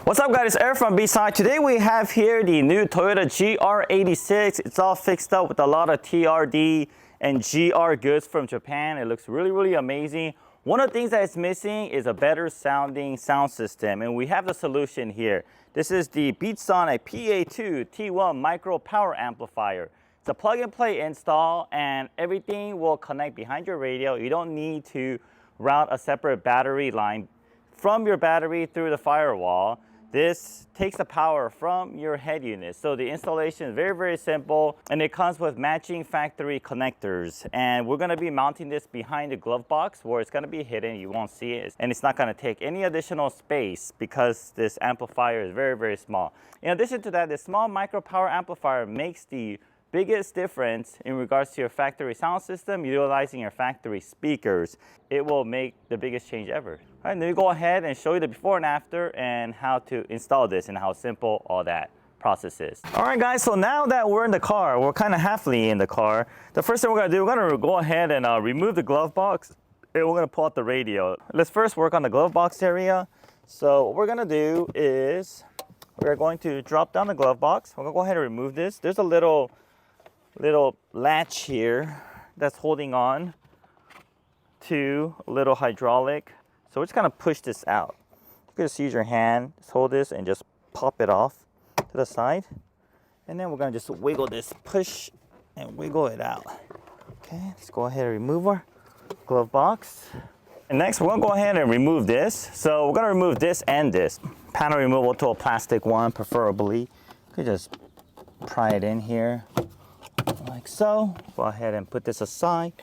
What's up guys, it's Eric from B-Side. Today we have here the new Toyota GR86. It's all fixed up with a lot of TRD and GR goods from Japan. It looks really amazing. One of the things that is missing is a better sounding sound system, and we have the solution here. This is the Beatsonic PA2 T1 micro power amplifier. It's a plug and play install and everything will connect behind your radio. You don't need to route a separate battery line from your battery through the firewall. This takes the power from your head unit. So the installation is very simple, and it comes with matching factory connectors. And we're gonna be mounting this behind the glove box where it's gonna be hidden, you won't see it. And it's not gonna take any additional space because this amplifier is very small. In addition to that, this small micro power amplifier makes the biggest difference in regards to your factory sound system, utilizing your factory speakers. It will make the biggest change ever. All right, let me go ahead and show you the before and after and how to install this and how simple all that process is. All right guys, so now that we're in the car, we're kind of halfly in the car. The first thing we're gonna do, we're gonna go ahead and remove the glove box, and we're gonna pull out the radio. Let's first work on the glove box area. So what we're gonna do is, we're going to drop down the glove box. We're gonna go ahead and remove this. There's a little latch here that's holding on to a little hydraulic. So we're just gonna push this out. You can just use your hand, just hold this and just pop it off to the side. And then we're gonna just wiggle this, push and wiggle it out. Okay, let's go ahead and remove our glove box. And next we're gonna go ahead and remove this. So we're gonna remove this and this. Panel removal to a plastic one, preferably. You could just pry it in here like so. Go ahead and put this aside.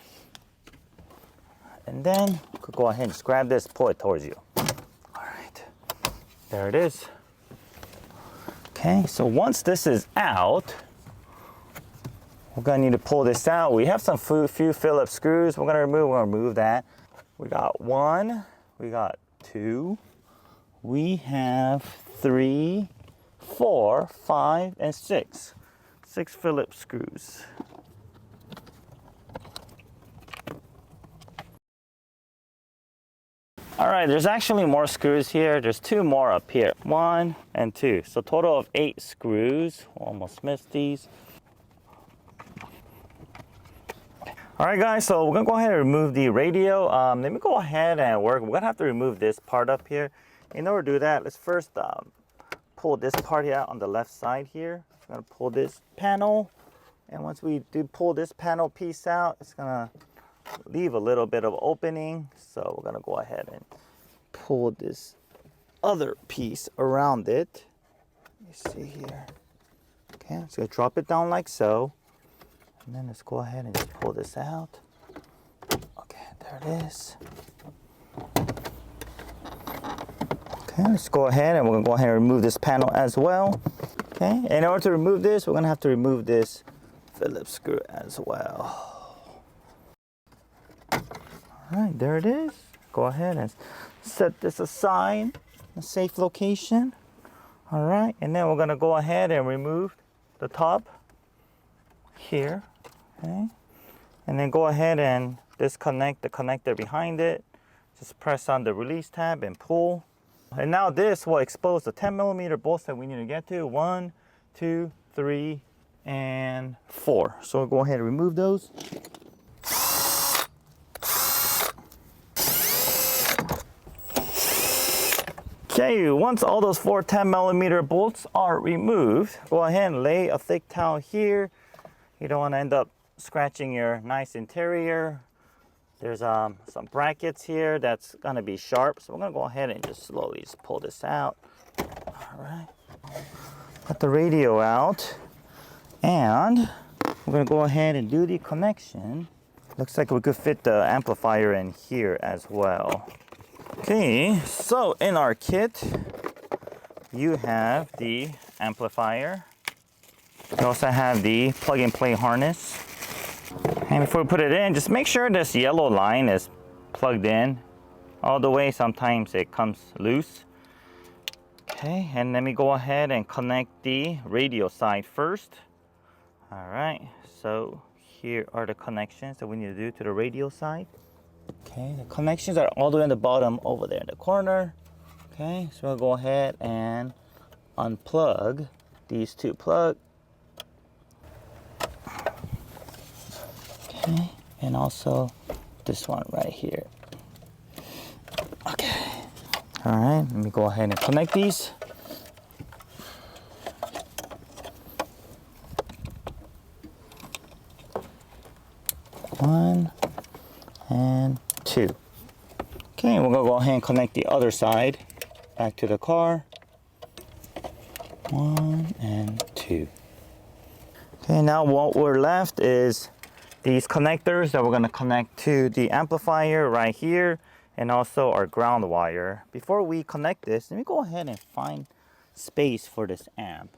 And then you could go ahead and just grab this, pull it towards you. All right, there it is. Okay, so once this is out, we're gonna need to pull this out. We have some few Phillips screws we're gonna remove that. We got 1, we got 2, we have 3, 4, 5, and 6. 6 Phillips screws. All right, there's actually more screws here. There's 2 more up here, 1 and 2. So total of 8 screws. Almost missed these. All right guys, so we're gonna go ahead and remove the radio. Let me go ahead and work. We're gonna have to remove this part up here. In order to do that, let's first pull this part out on the left side here. We're gonna pull this panel. And once we do pull this panel piece out, it's gonna leave a little bit of opening. So we're gonna go ahead and pull this other piece around it. Let me see here. Okay, I'm just gonna drop it down like so. And then let's go ahead and just pull this out. Okay, there it is. Okay, let's go ahead and we're gonna go ahead and remove this panel as well. Okay, in order to remove this, we're gonna have to remove this Phillips screw as well. All right, there it is. Go ahead and set this aside in a safe location. All right, and then we're gonna go ahead and remove the top here. Okay, and then go ahead and disconnect the connector behind it. Just press on the release tab and pull. And now this will expose the 10mm bolts that we need to get to. 1, 2, 3, and 4. So we'll go ahead and remove those. Okay, once all those 4 10mm bolts are removed, go ahead and lay a thick towel here. You don't want to end up scratching your nice interior. There's some brackets here that's gonna be sharp, so we're gonna go ahead and just slowly just pull this out. All right, got the radio out, and we're gonna go ahead and do the connection. Looks like we could fit the amplifier in here as well. Okay, so in our kit, you have the amplifier. You also have the plug and play harness. And before we put it in, just make sure this yellow line is plugged in all the way. Sometimes it comes loose. Okay, and let me go ahead and connect the radio side first. All right, so here are the connections that we need to do to the radio side. Okay, the connections are all the way on the bottom over there in the corner. Okay, so I'll go ahead and unplug these two plugs. Okay, and also this one right here. Okay, all right, let me go ahead and connect these. One and two. Okay, we're gonna go ahead and connect the other side back to the car. One and two. Okay, now what we're left is these connectors that we're gonna connect to the amplifier right here and also our ground wire. Before we connect this, let me go ahead and find space for this amp.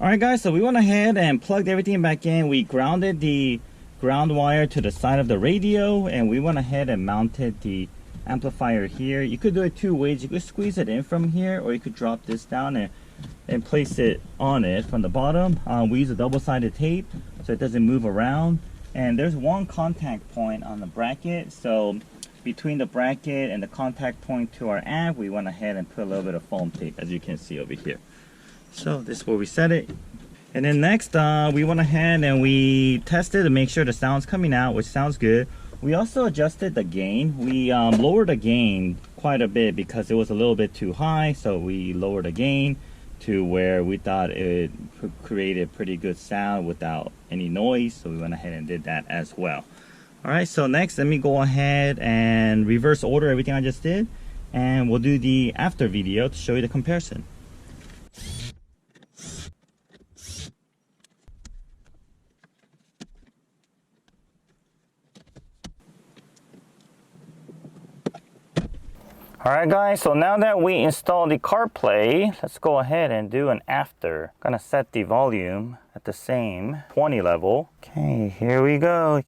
All right guys, so we went ahead and plugged everything back in. We grounded the ground wire to the side of the radio, and we went ahead and mounted the amplifier here. You could do it two ways. You could squeeze it in from here, or you could drop this down and place it on it from the bottom. We use a double-sided tape so it doesn't move around. And there's one contact point on the bracket, so between the bracket and the contact point to our amp, we went ahead and put a little bit of foam tape, as you can see over here. So this is where we set it. And then next, we went ahead and we tested to make sure the sound's coming out, which sounds good. We also adjusted the gain. We lowered the gain quite a bit because it was a little bit too high, so we lowered the gain to where we thought it created pretty good sound without any noise, so we went ahead and did that as well. All right, so next let me go ahead and reverse order everything I just did, and we'll do the after video to show you the comparison. Alright guys, so now that we installed the CarPlay, let's go ahead and do an after. Gonna set the volume at the same 20 level. Okay, here we go.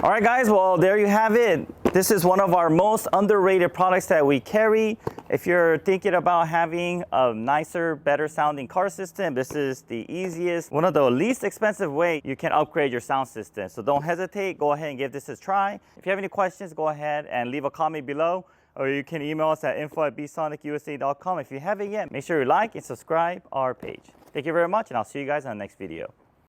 Alright guys, well there you have it. This is one of our most underrated products that we carry. If you're thinking about having a nicer, better sounding car system, this is the easiest, one of the least expensive way you can upgrade your sound system. So don't hesitate, go ahead and give this a try. If you have any questions, go ahead and leave a comment below, or you can email us at info@bsonicusa.com. If you haven't yet, make sure you like and subscribe our page. Thank you very much, and I'll see you guys on the next video.